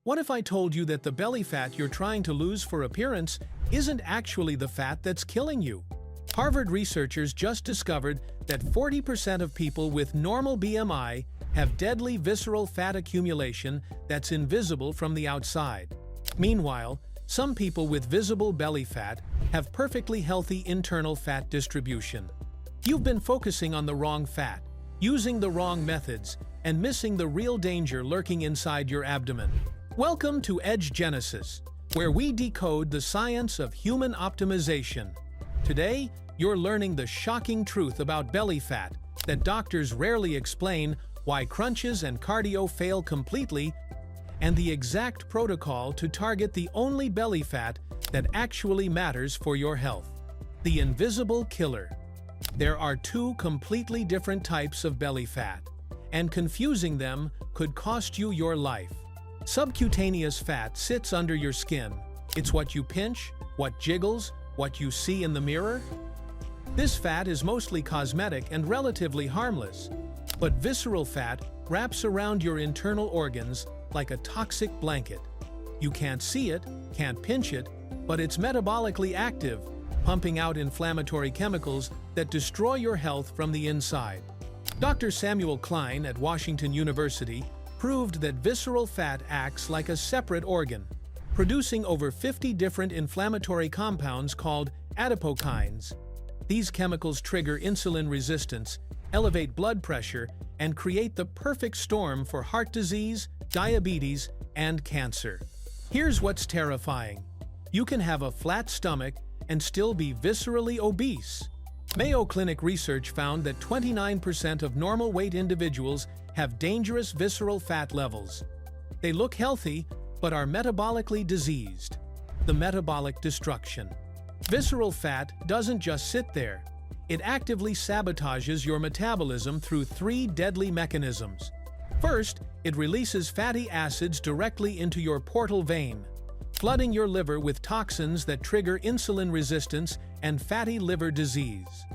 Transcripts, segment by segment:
What if I told you that the belly fat you're trying to lose for appearance isn't actually the fat that's killing you? Harvard researchers just discovered that 40% of people with normal BMI have deadly visceral fat accumulation that's invisible from the outside. Meanwhile, some people with visible belly fat have perfectly healthy internal fat distribution. You've been focusing on the wrong fat, using the wrong methods, and missing the real danger lurking inside your abdomen. Welcome to Edge Genesis, where we decode the science of human optimization. Today, you're learning the shocking truth about belly fat that doctors rarely explain, why crunches and cardio fail completely, and the exact protocol to target the only belly fat that actually matters for your health: the invisible killer. There are two completely different types of belly fat, and confusing them could cost you your life. Subcutaneous fat sits under your skin. It's what you pinch, what jiggles, what you see in the mirror. This fat is mostly cosmetic and relatively harmless. But visceral fat wraps around your internal organs like a toxic blanket. You can't see it, can't pinch it, but it's metabolically active, pumping out inflammatory chemicals that destroy your health from the inside. Dr. Samuel Klein at Washington University proved that visceral fat acts like a separate organ, producing over 50 different inflammatory compounds called adipokines. These chemicals trigger insulin resistance, elevate blood pressure, and create the perfect storm for heart disease, diabetes, and cancer. Here's what's terrifying. You can have a flat stomach and still be viscerally obese. Mayo Clinic research found that 29% of normal weight individuals have dangerous visceral fat levels. They look healthy, but are metabolically diseased. The metabolic destruction. Visceral fat doesn't just sit there. It actively sabotages your metabolism through three deadly mechanisms. First, it releases fatty acids directly into your portal vein, flooding your liver with toxins that trigger insulin resistance and fatty liver disease.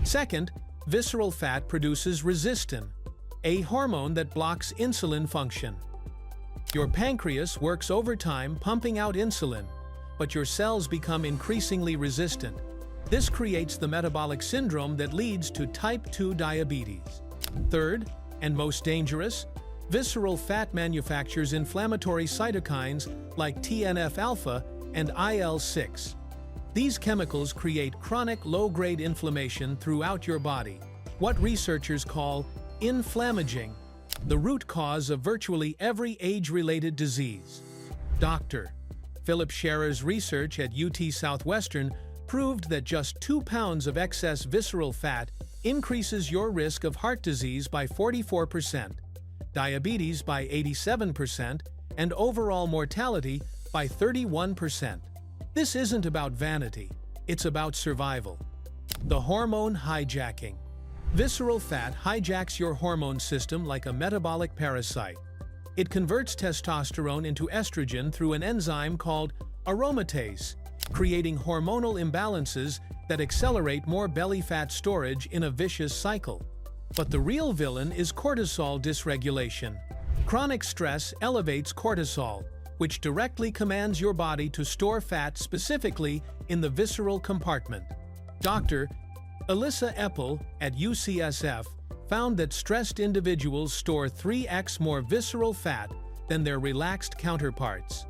Second, visceral fat produces resistin, a hormone that blocks insulin function. Your pancreas works overtime pumping out insulin, but your cells become increasingly resistant. This creates the metabolic syndrome that leads to type 2 diabetes. Third, and most dangerous, visceral fat manufactures inflammatory cytokines like TNF-alpha and IL-6. These chemicals create chronic low-grade inflammation throughout your body, what researchers call inflammaging, the root cause of virtually every age-related disease. Dr. Philip Scherer's research at UT Southwestern proved that just 2 pounds of excess visceral fat increases your risk of heart disease by 44%, diabetes by 87%, and overall mortality by 31%. This isn't about vanity, it's about survival. The hormone hijacking. Visceral fat hijacks your hormone system like a metabolic parasite. It converts testosterone into estrogen through an enzyme called aromatase, creating hormonal imbalances that accelerate more belly fat storage in a vicious cycle. But the real villain is cortisol dysregulation. Chronic stress elevates cortisol, which directly commands your body to store fat specifically in the visceral compartment. Dr. Alyssa Eppel at UCSF found that stressed individuals store 3x more visceral fat than their relaxed counterparts.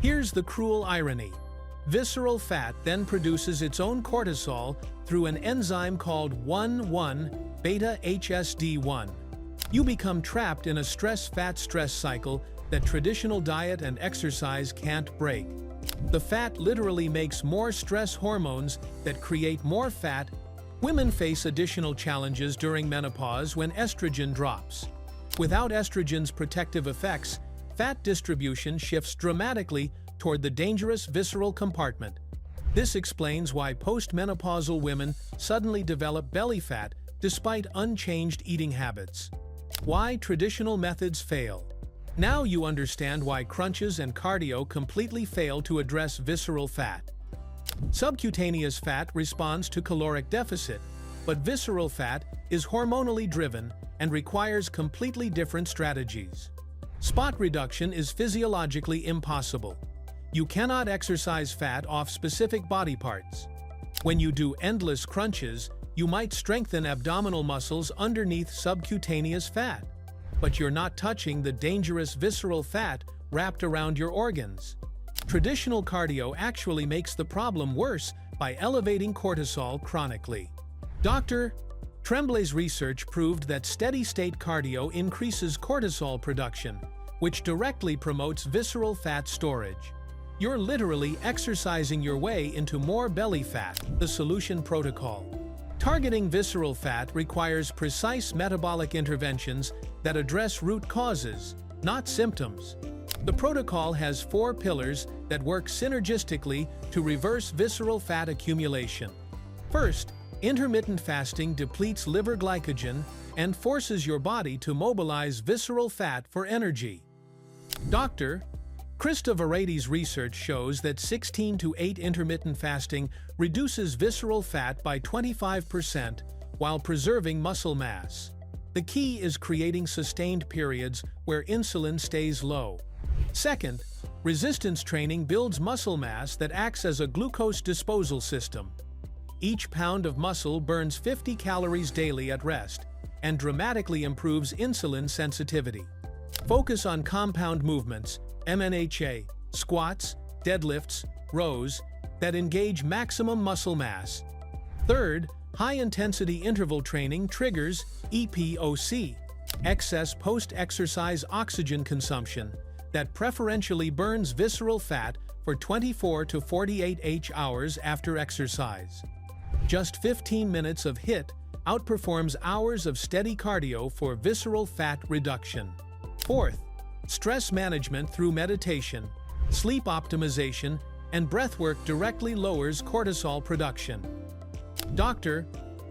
Here's the cruel irony. Visceral fat then produces its own cortisol through an enzyme called 1,1-beta-HSD1. You become trapped in a stress-fat-stress cycle that traditional diet and exercise can't break. The fat literally makes more stress hormones that create more fat. Women face additional challenges during menopause when estrogen drops. Without estrogen's protective effects, fat distribution shifts dramatically toward the dangerous visceral compartment. This explains why postmenopausal women suddenly develop belly fat despite unchanged eating habits. Why traditional methods fail. Now you understand why crunches and cardio completely fail to address visceral fat. Subcutaneous fat responds to caloric deficit, but visceral fat is hormonally driven and requires completely different strategies. Spot reduction is physiologically impossible. You cannot exercise fat off specific body parts. When you do endless crunches, you might strengthen abdominal muscles underneath subcutaneous fat, but you're not touching the dangerous visceral fat wrapped around your organs. Traditional cardio actually makes the problem worse by elevating cortisol chronically. Dr. Tremblay's research proved that steady-state cardio increases cortisol production, which directly promotes visceral fat storage. You're literally exercising your way into more belly fat. The solution protocol. Targeting visceral fat requires precise metabolic interventions that address root causes, not symptoms. The protocol has 4 pillars that work synergistically to reverse visceral fat accumulation. First, intermittent fasting depletes liver glycogen and forces your body to mobilize visceral fat for energy. Dr. Krista Varadi's research shows that 16 to 8 intermittent fasting reduces visceral fat by 25% while preserving muscle mass. The key is creating sustained periods where insulin stays low. Second, resistance training builds muscle mass that acts as a glucose disposal system. Each pound of muscle burns 50 calories daily at rest and dramatically improves insulin sensitivity. Focus on compound movements, MNHA, squats, deadlifts, rows, that engage maximum muscle mass. Third, high-intensity interval training triggers EPOC, excess post-exercise oxygen consumption, that preferentially burns visceral fat for 24 to 48 hours after exercise. Just 15 minutes of HIIT outperforms hours of steady cardio for visceral fat reduction. Fourth, stress management through meditation, sleep optimization, and breathwork directly lowers cortisol production. Dr.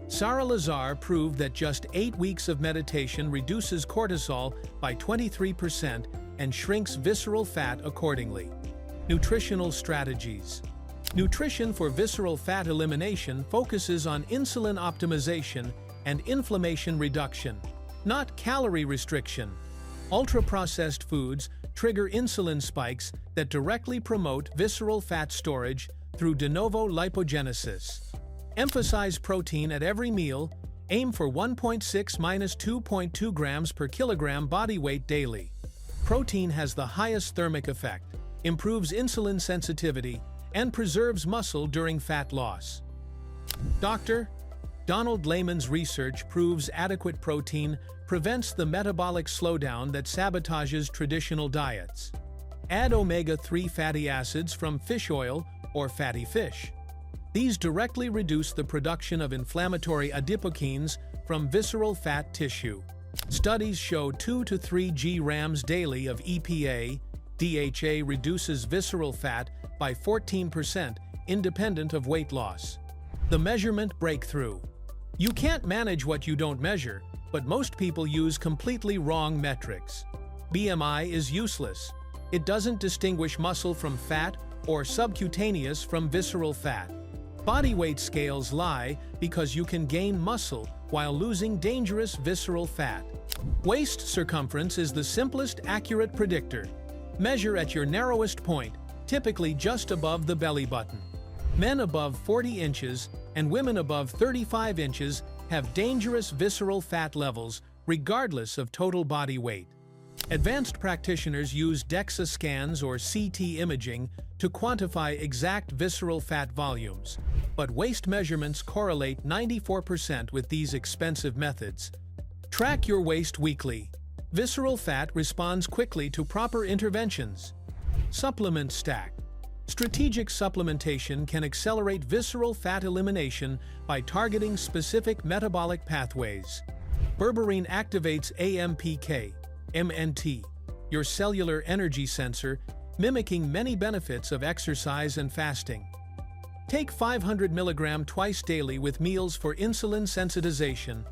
Sara Lazar proved that just 8 weeks of meditation reduces cortisol by 23% and shrinks visceral fat accordingly. Nutritional strategies. Nutrition for visceral fat elimination focuses on insulin optimization and inflammation reduction, not calorie restriction. Ultra-processed foods trigger insulin spikes that directly promote visceral fat storage through de novo lipogenesis. Emphasize protein at every meal, aim for 1.6–2.2 grams per kilogram body weight daily. Protein has the highest thermic effect, improves insulin sensitivity, and preserves muscle during fat loss. Dr. Donald Layman's research proves adequate protein prevents the metabolic slowdown that sabotages traditional diets. Add omega-3 fatty acids from fish oil or fatty fish. These directly reduce the production of inflammatory adipokines from visceral fat tissue. Studies show 2 to 3 grams daily of EPA, DHA reduces visceral fat by 14% independent of weight loss. The measurement breakthrough. You can't manage what you don't measure, but most people use completely wrong metrics. BMI is useless. It doesn't distinguish muscle from fat or subcutaneous from visceral fat. Body weight scales lie because you can gain muscle while losing dangerous visceral fat. Waist circumference is the simplest accurate predictor. Measure at your narrowest point, typically just above the belly button. Men above 40 inches and women above 35 inches have dangerous visceral fat levels regardless of total body weight. Advanced practitioners use DEXA scans or CT imaging to quantify exact visceral fat volumes, but waist measurements correlate 94% with these expensive methods. Track your waist weekly. Visceral fat responds quickly to proper interventions. Supplement stack. Strategic supplementation can accelerate visceral fat elimination by targeting specific metabolic pathways. Berberine activates AMPK, MNT, your cellular energy sensor, mimicking many benefits of exercise and fasting. Take 500 mg twice daily with meals for insulin sensitization.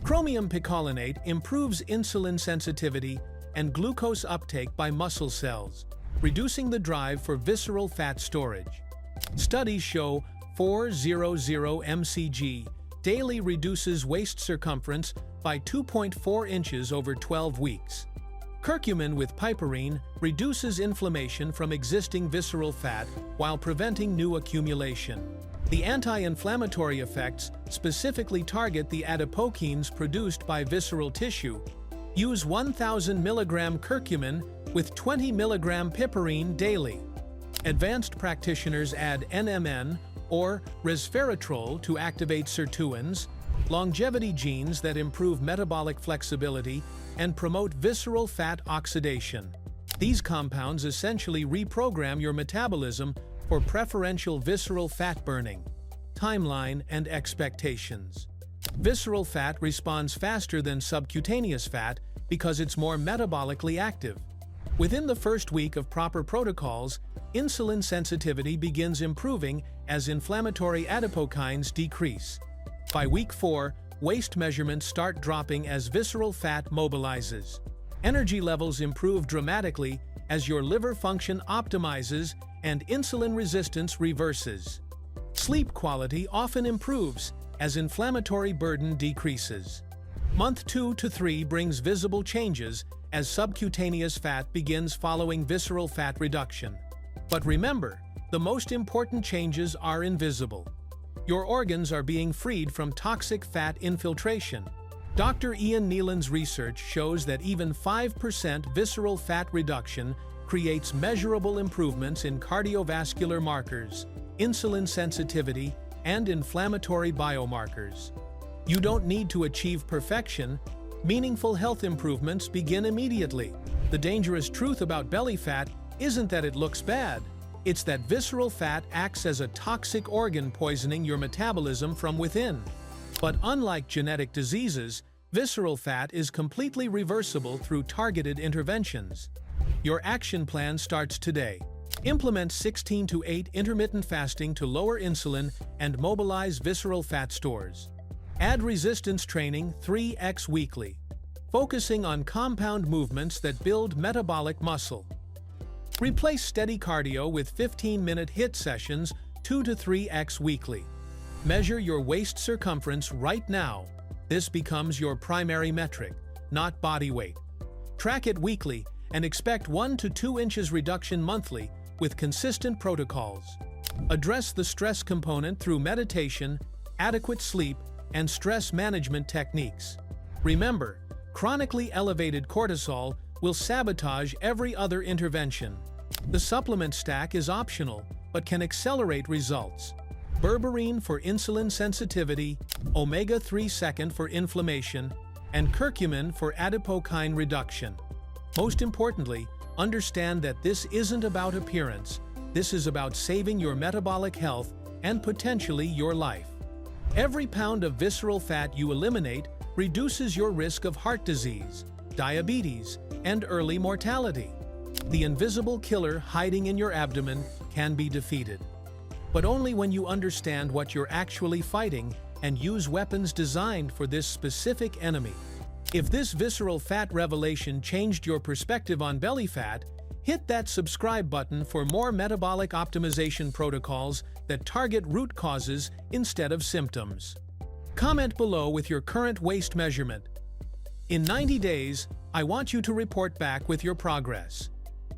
Chromium picolinate improves insulin sensitivity and glucose uptake by muscle cells, reducing the drive for visceral fat storage. Studies show 400 mcg daily reduces waist circumference by 2.4 inches over 12 weeks. Curcumin with piperine reduces inflammation from existing visceral fat while preventing new accumulation. The anti-inflammatory effects specifically target the adipokines produced by visceral tissue. Use 1,000 mg curcumin with 20 mg piperine daily. Advanced practitioners add NMN or resveratrol to activate sirtuins, longevity genes that improve metabolic flexibility and promote visceral fat oxidation. These compounds essentially reprogram your metabolism for preferential visceral fat burning. Timeline and expectations. Visceral fat responds faster than subcutaneous fat because it's more metabolically active. Within the first week of proper protocols, insulin sensitivity begins improving as inflammatory adipokines decrease. By week 4, waist measurements start dropping as visceral fat mobilizes. Energy levels improve dramatically as your liver function optimizes and insulin resistance reverses. Sleep quality often improves as inflammatory burden decreases. Month 2 to 3 brings visible changes as subcutaneous fat begins following visceral fat reduction. But remember, the most important changes are invisible. Your organs are being freed from toxic fat infiltration. Dr. Ian Neelan's research shows that even 5% visceral fat reduction creates measurable improvements in cardiovascular markers, insulin sensitivity, and inflammatory biomarkers. You don't need to achieve perfection. Meaningful health improvements begin immediately. The dangerous truth about belly fat isn't that it looks bad. It's that visceral fat acts as a toxic organ poisoning your metabolism from within. But unlike genetic diseases, visceral fat is completely reversible through targeted interventions. Your action plan starts today. Implement 16 to 8 intermittent fasting to lower insulin and mobilize visceral fat stores. Add resistance training 3x weekly, focusing on compound movements that build metabolic muscle. Replace steady cardio with 15-minute HIIT sessions 2 to 3x weekly. Measure your waist circumference right now. This becomes your primary metric, not body weight. Track it weekly and expect 1 to 2 inches reduction monthly with consistent protocols. Address the stress component through meditation, adequate sleep, and stress management techniques. Remember, chronically elevated cortisol will sabotage every other intervention. The supplement stack is optional, but can accelerate results. Berberine for insulin sensitivity, omega-3 second for inflammation, and curcumin for adipokine reduction. Most importantly, understand that this isn't about appearance. This is about saving your metabolic health and potentially your life. Every pound of visceral fat you eliminate reduces your risk of heart disease, diabetes, and early mortality. The invisible killer hiding in your abdomen can be defeated. But only when you understand what you're actually fighting and use weapons designed for this specific enemy. If this visceral fat revelation changed your perspective on belly fat, hit that subscribe button for more metabolic optimization protocols that target root causes instead of symptoms. Comment below with your current waist measurement. In 90 days, I want you to report back with your progress.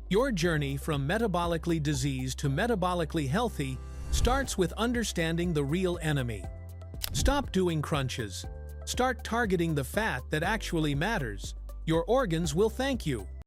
Your journey from metabolically diseased to metabolically healthy starts with understanding the real enemy. Stop doing crunches. Start targeting the fat that actually matters. Your organs will thank you.